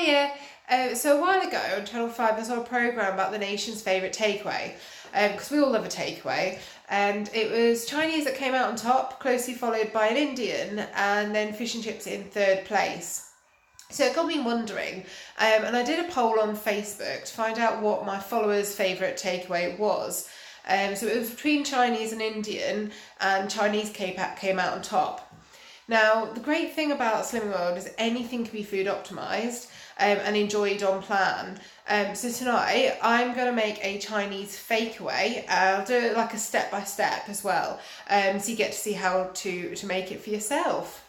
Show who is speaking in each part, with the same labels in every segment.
Speaker 1: Hiya! So a while ago on Channel 5 I saw a programme about the nation's favourite takeaway, because we all love a takeaway, and it was Chinese that came out on top, closely followed by an Indian, and then fish and chips in third place. So it got me wondering, and I did a poll on Facebook to find out what my followers' favourite takeaway was. So it was between Chinese and Indian, and Chinese came out on top. Now, the great thing about Slimming World is anything can be food optimised and enjoyed on plan. So tonight I'm going to make a Chinese fakeaway. I'll do it like a step by step as well, so you get to see how to make it for yourself.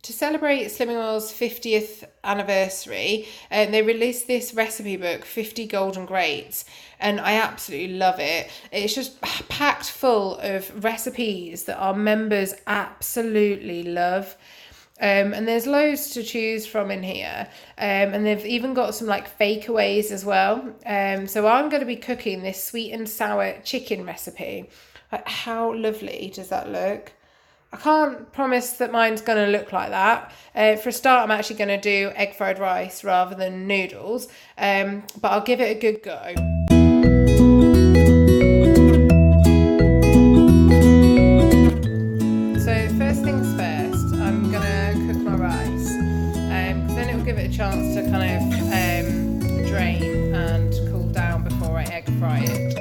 Speaker 1: To celebrate Slimming World's 50th anniversary, they released this recipe book, 50 Golden Greats, and I absolutely love it. It's just packed full of recipes that our members absolutely love. And there's loads to choose from in here, and they've even got some like fakeaways as well. So I'm going to be cooking this sweet and sour chicken recipe. Like, how lovely does that look? I can't promise that mine's going to look like that. For a start, I'm actually going to do egg fried rice rather than noodles, but I'll give it a good go. So first things first, I'm going to cook my rice, because then it will give it a chance to kind of drain and cool down before I egg fry it.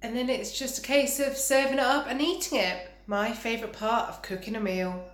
Speaker 1: And then it's just a case of serving it up and eating it. My favourite part of cooking a meal.